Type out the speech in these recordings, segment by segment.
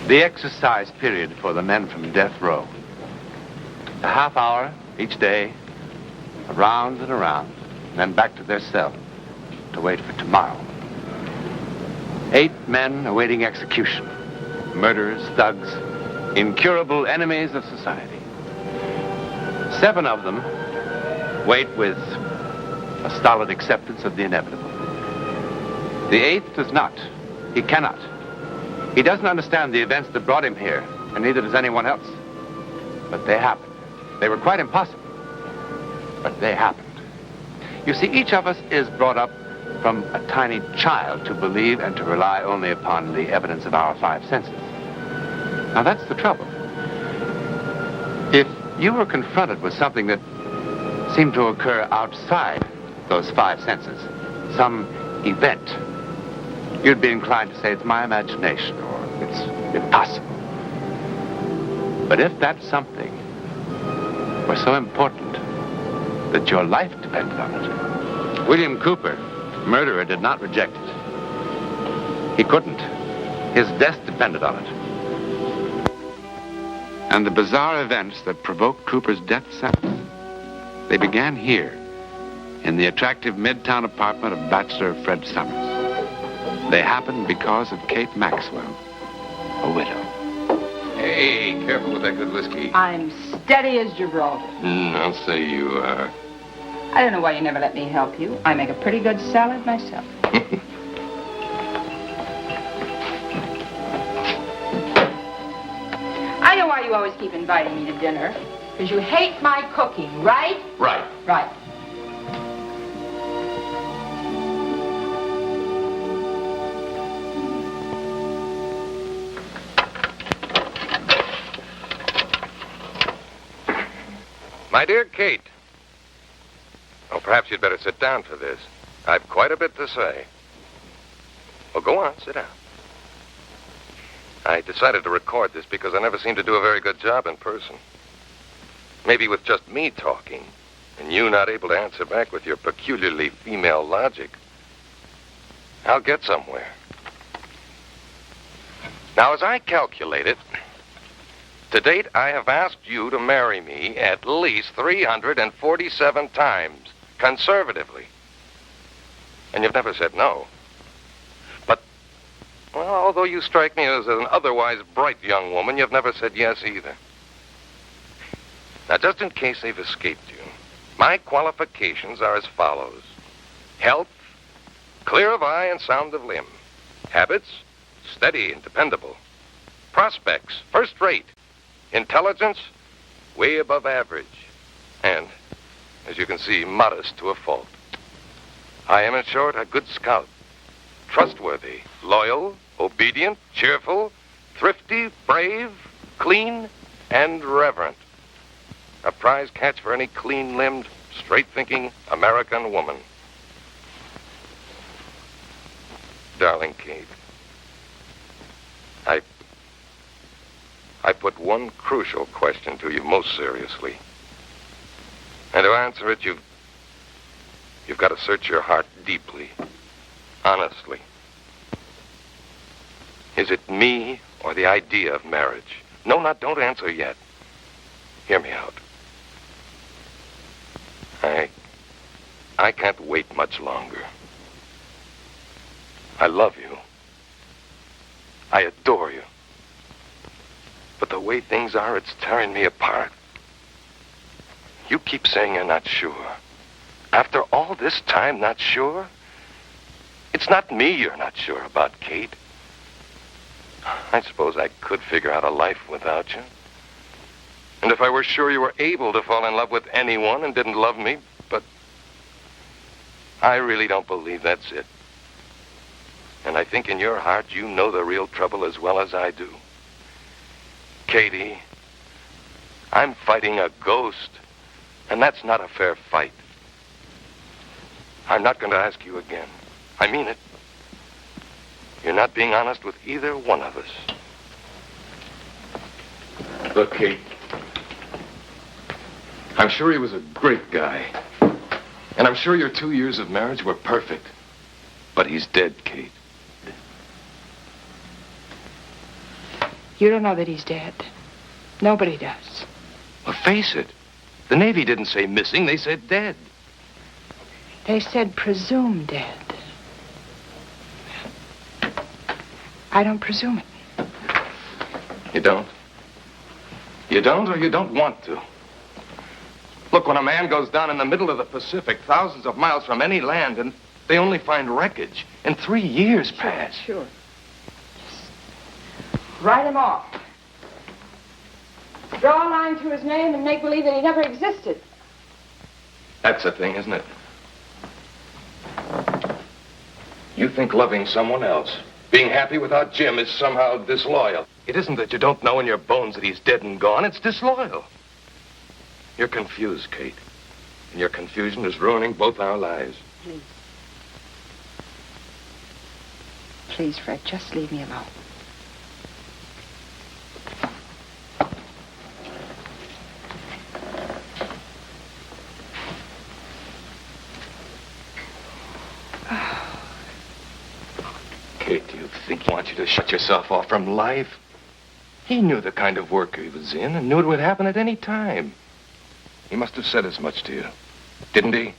The exercise period for the men from death row. A half hour each day, around and around, and then back to their cell to wait for tomorrow. 8 men awaiting execution. Murderers, thugs, incurable enemies of society. 7 of them wait with a stolid acceptance of the inevitable. The 8th does not. He cannot. He doesn't understand the events that brought him here, and neither does anyone else. But they happened. They were quite impossible, but they happened. You see, each of us is brought up from a tiny child to believe and to rely only upon the evidence of our 5 senses. Now, that's the trouble. If you were confronted with something that seemed to occur outside those 5 senses, some event, you'd be inclined to say it's my imagination or it's impossible. But if that something were so important that your life depended on it, William Cooper, murderer, did not reject it. He couldn't. His death depended on it. And the bizarre events that provoked Cooper's death sentence, they began here, in the attractive midtown apartment of bachelor Fred Summers. They happened because of Kate Maxwell, a widow. Hey, careful with that good whiskey. I'm steady as Gibraltar. I'll say you are. I don't know why you never let me help you. I make a pretty good salad myself. I know why you always keep inviting me to dinner. Because you hate my cooking, right? Right. Right. My dear Kate. Oh, perhaps you'd better sit down for this. I've quite a bit to say. Well, go on, sit down. I decided to record this because I never seem to do a very good job in person. Maybe with just me talking, and you not able to answer back with your peculiarly female logic, I'll get somewhere. Now, as I calculate it, to date, I have asked you to marry me at least 347 times, conservatively. And you've never said no. But, well, although you strike me as an otherwise bright young woman, you've never said yes either. Now, just in case they've escaped you, my qualifications are as follows. Health, clear of eye and sound of limb. Habits, steady and dependable. Prospects, first rate. Intelligence, way above average. And, as you can see, modest to a fault. I am, in short, a good scout. Trustworthy, loyal, obedient, cheerful, thrifty, brave, clean, and reverent. A prize catch for any clean-limbed, straight-thinking American woman. Darling Kate, I put one crucial question to you most seriously. And to answer it, you've got to search your heart deeply, honestly. Is it me or the idea of marriage? No, don't answer yet. Hear me out. I can't wait much longer. I love you. I adore you. But the way things are, it's tearing me apart. You keep saying you're not sure. After all this time, not sure? It's not me you're not sure about, Kate. I suppose I could figure out a life without you. And if I were sure you were able to fall in love with anyone and didn't love me, but I really don't believe that's it. And I think in your heart you know the real trouble as well as I do. Katie, I'm fighting a ghost, and that's not a fair fight. I'm not going to ask you again. I mean it. You're not being honest with either one of us. Look, Kate. I'm sure he was a great guy. And I'm sure your 2 years of marriage were perfect. But he's dead, Kate. You don't know that he's dead. Nobody does. Well, face it. The Navy didn't say missing, they said dead. They said presumed dead. I don't presume it. You don't? You don't, or you don't want to? Look, when a man goes down in the middle of the Pacific, thousands of miles from any land, and they only find wreckage, and 3 years pass. Sure. Write him off. Draw a line through his name and make believe that he never existed. That's the thing, isn't it? You think loving someone else, being happy without Jim, is somehow disloyal. It isn't that you don't know in your bones that he's dead and gone. It's disloyal. You're confused, Kate. And your confusion is ruining both our lives. Please. Please, Fred, just leave me alone. Kate, do you think he wants you to shut yourself off from life? He knew the kind of work he was in and knew it would happen at any time. He must have said as much to you, didn't he?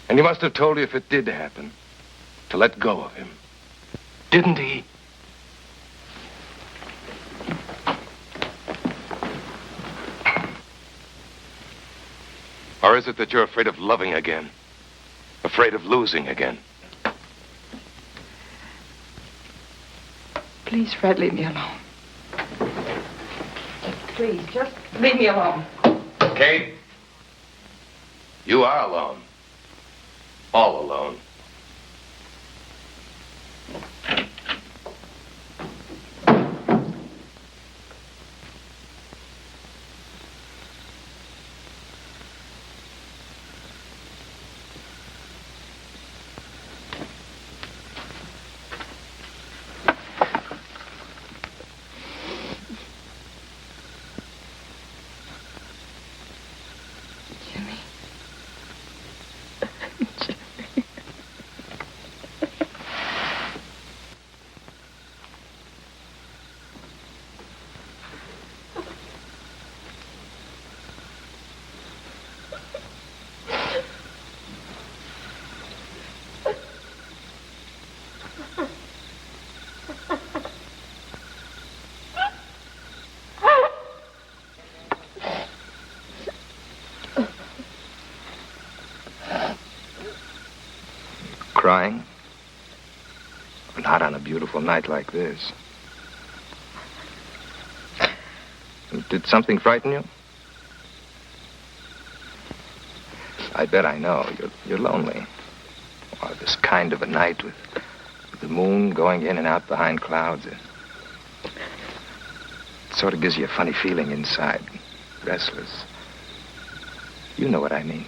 And he must have told you if it did happen, to let go of him. Didn't he? Or is it that you're afraid of loving again? Afraid of losing again? Please, Fred, leave me alone. Please, just leave me alone. Kate, you are alone. All alone. Crying? Not on a beautiful night like this. Did something frighten you? I bet I know. You're lonely. Or this kind of a night with the moon going in and out behind clouds. It sort of gives you a funny feeling inside. Restless. You know what I mean.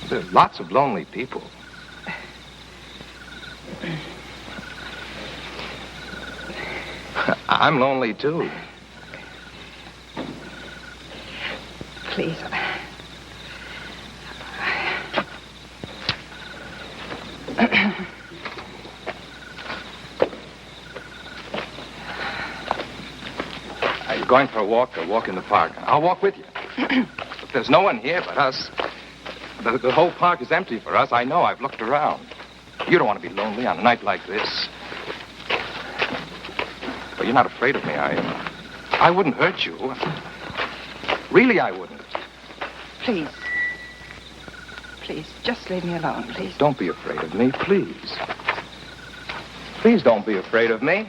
There are lots of lonely people. I'm lonely, too. Please. Are you going for a walk or walk in the park? I'll walk with you. If there's no one here but us, the whole park is empty for us. I know. I've looked around. You don't want to be lonely on a night like this. But you're not afraid of me, are you? I wouldn't hurt you. Really, I wouldn't. Please. Please, just leave me alone, please. Don't be afraid of me, please. Please don't be afraid of me.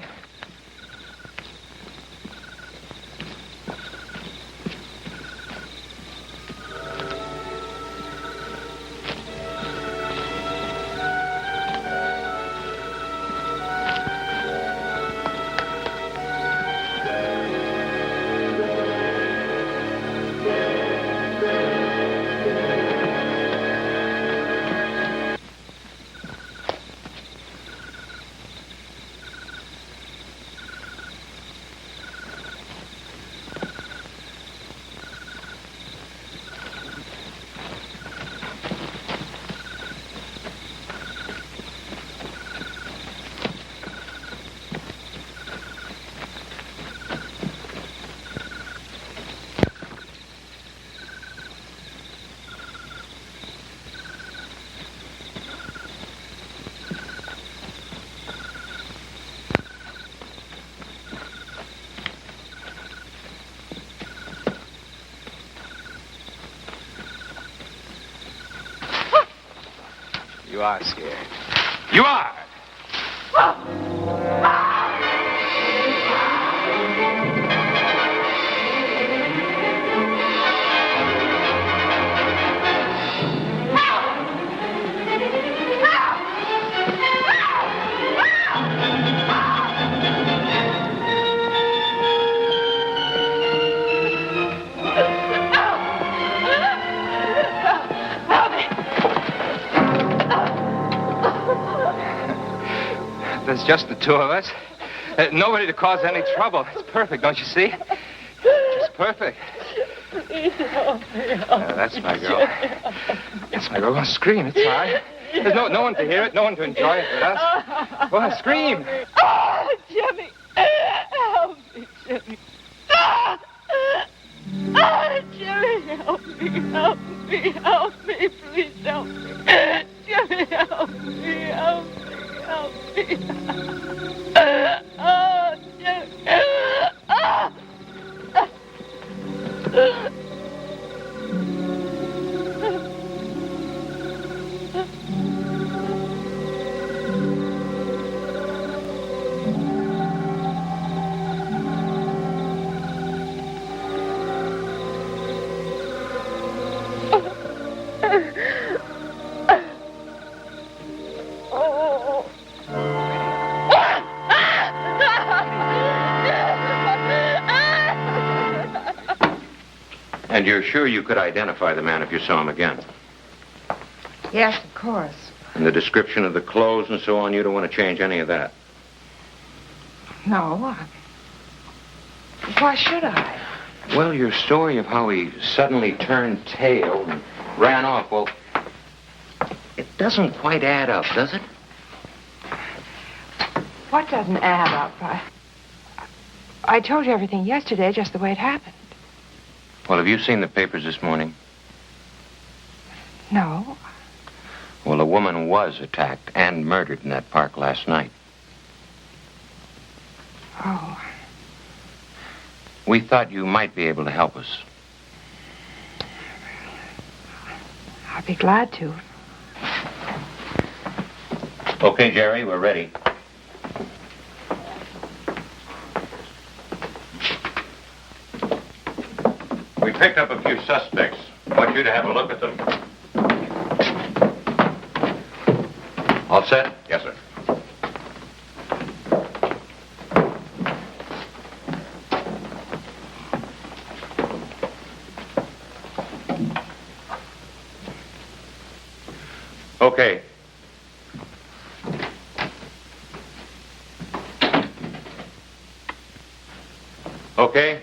You are scared. You are! There's just the two of us. Nobody to cause any trouble. It's perfect, don't you see? It's perfect. That's my girl. That's my girl. Go on, scream. It's all right. There's no one to hear it, no one to enjoy it but us. Go on, scream. Oh, Jimmy. Help me, Jimmy. Oh, Jimmy, help me, help me, help me. Please help me. Jimmy, help me, help me. Help me. Oh, Jimmy. And you're sure you could identify the man if you saw him again? Yes, of course. And the description of the clothes and so on, you don't want to change any of that? No. Why should I? Well, your story of how he suddenly turned tail and ran off, well, it doesn't quite add up, does it? What doesn't add up? I told you everything yesterday, just the way it happened. Well, have you seen the papers this morning? No. Well, a woman was attacked and murdered in that park last night. Oh. We thought you might be able to help us. I'll be glad to. Okay, Jerry, we're ready. We picked up a few suspects. I want you to have a look at them. All set? Yes, sir. Okay. Okay.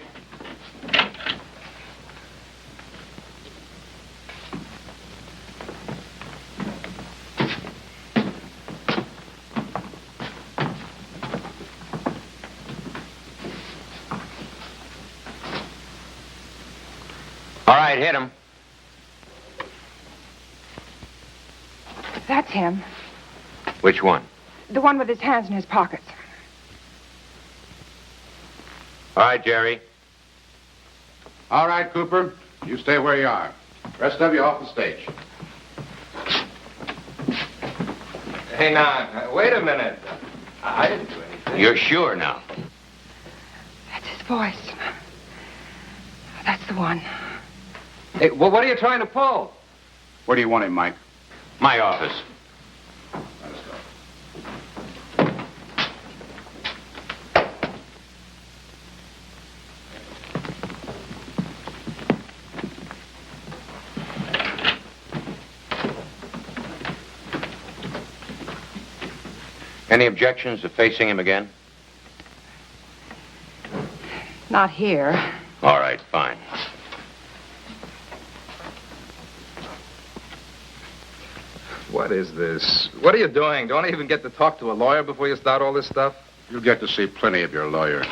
All right, hit him. That's him. Which one? The one with his hands in his pockets. All right, Jerry. All right, Cooper. You stay where you are. Rest of you off the stage. Hey, now, wait a minute. I didn't do anything. You're sure now? That's his voice. That's the one. Hey, well, what are you trying to pull? Where do you want him, Mike? My office. Let's go. Any objections to facing him again? Not here. All right, fine. What is this? What are you doing? Don't I even get to talk to a lawyer before you start all this stuff? You'll get to see plenty of your lawyer.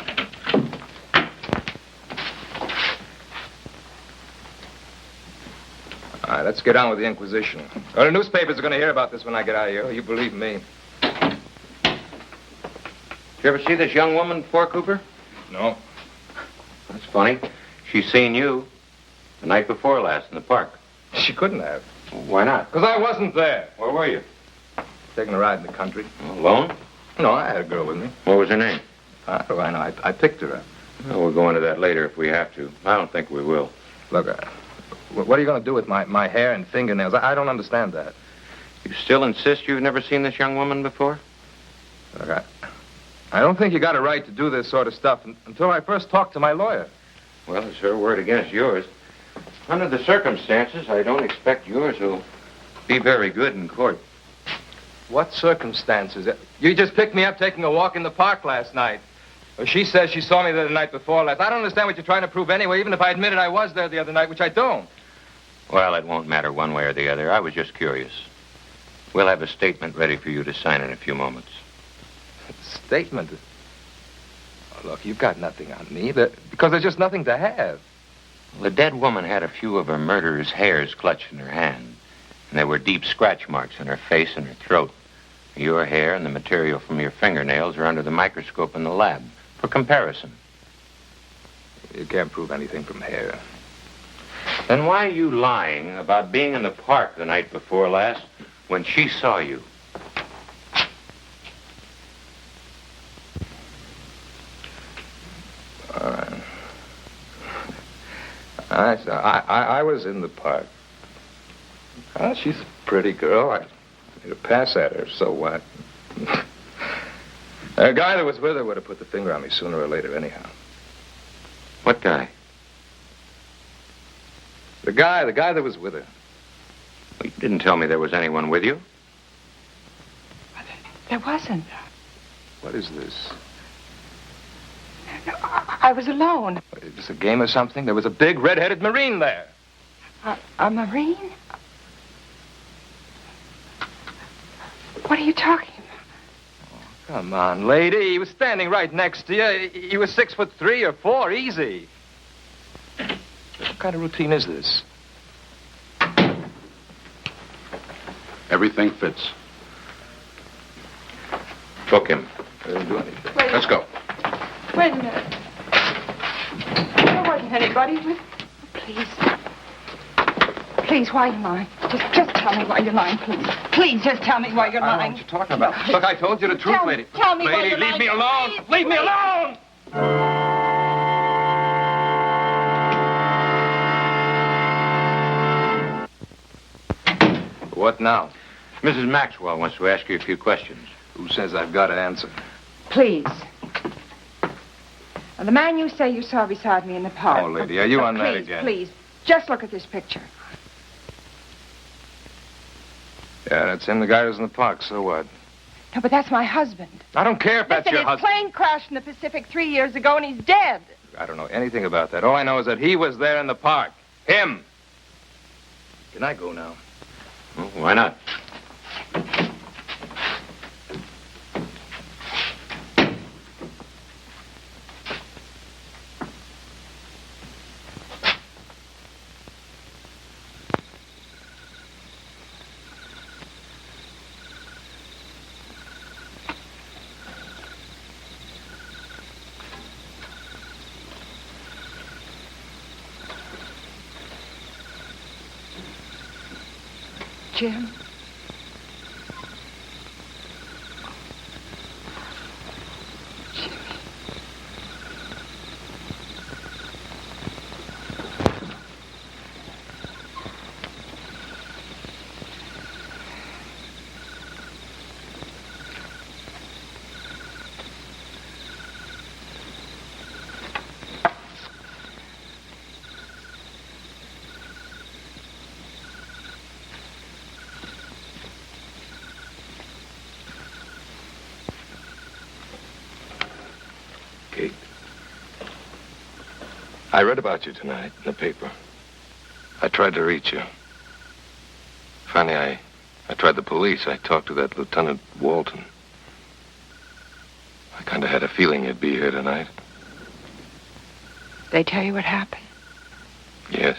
All right, let's get on with the inquisition. Well, the newspapers are going to hear about this when I get out of here. You believe me. You ever see this young woman before, Cooper? No. That's funny. She's seen you the night before last in the park. She couldn't have. Why not? Because I wasn't there. Where were you? Taking a ride in the country. Alone? No, I had a girl with me. What was her name? How do I know? I picked her up. Well, we'll go into that later if we have to. I don't think we will. Look, what are you going to do with my hair and fingernails? I don't understand that. You still insist you've never seen this young woman before? Look, I don't think you got a right to do this sort of stuff until I first talk to my lawyer. Well, it's her word against yours. Under the circumstances, I don't expect yours will be very good in court. What circumstances? You just picked me up taking a walk in the park last night. Well, she says she saw me there the night before last. I don't understand what you're trying to prove anyway, even if I admitted I was there the other night, which I don't. Well, it won't matter one way or the other. I was just curious. We'll have a statement ready for you to sign in a few moments. Statement? Oh, look, you've got nothing on me, because there's just nothing to have. Well, the dead woman had a few of her murderer's hairs clutched in her hand, and there were deep scratch marks on her face and her throat. Your hair and the material from your fingernails are under the microscope in the lab for comparison. You can't prove anything from hair. Then why are you lying about being in the park the night before last when she saw you? I was in the park. Oh, she's a pretty girl. I made a pass at her, so what? A guy that was with her would have put the finger on me sooner or later anyhow. What guy? The guy that was with her. Well, you didn't tell me there was anyone with you. There wasn't. What is this? No, I was alone. Is this a game or something? There was a big red-headed Marine there. A Marine? What are you talking about? Come on, lady. He was standing right next to you. He was 6'3" or 4", easy. What kind of routine is this? Everything fits. Book him. I didn't do anything. Let's go. Wait a minute. There wasn't anybody with... Please. Please, why are you lying? Just tell me why you're lying, please. Please, just tell me why you're I don't know lying. what you're talking about. Look, I told you the truth, lady. Tell me why lady, you're leave lying. me alone. Please, Leave me please. alone. What now? Mrs. Maxwell wants to ask you a few questions. Who says I've got to answer? Please. Now, the man you say you saw beside me in the park. Oh, lady, are you on that please, again? Please, just look at this picture. Yeah, that's him, the guy who's in the park. So what? No, but that's my husband. I don't care if that's Listen, your his husband. plane crashed in the Pacific 3 years ago, and he's dead. I don't know anything about that. All I know is that he was there in the park. Him. Can I go now? Well, why not? Jim. Kate, I read about you tonight in the paper. I tried to reach you. Finally, I tried the police. I talked to that Lieutenant Walton. I kind of had a feeling you'd be here tonight. They tell you what happened? Yes.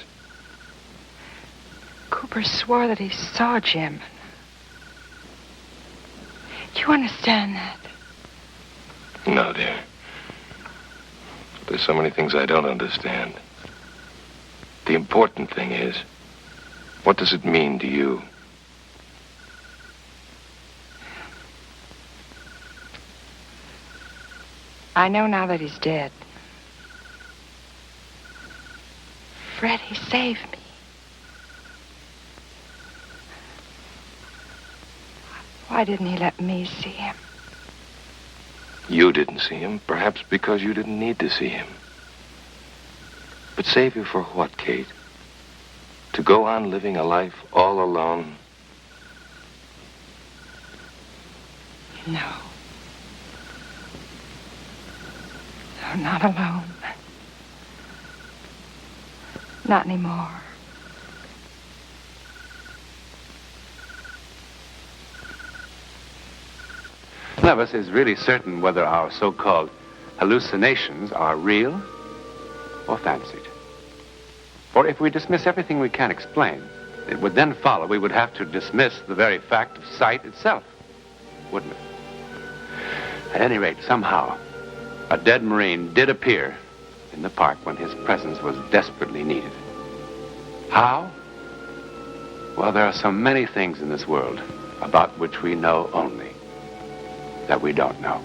Cooper swore that he saw Jim. Do you understand that? No, dear. There's so many things I don't understand. The important thing is, what does it mean to you? I know now that he's dead. Fred, he saved me. Why didn't he let me see him? You didn't see him, perhaps because you didn't need to see him. But save you for what, Kate? To go on living a life all alone? No. No, not alone. Not anymore. None of us is really certain whether our so-called hallucinations are real or fancied. For if we dismiss everything we can't explain, it would then follow we would have to dismiss the very fact of sight itself, wouldn't it? At any rate, somehow, a dead Marine did appear in the park when his presence was desperately needed. How? Well, there are so many things in this world about which we know only that we don't know.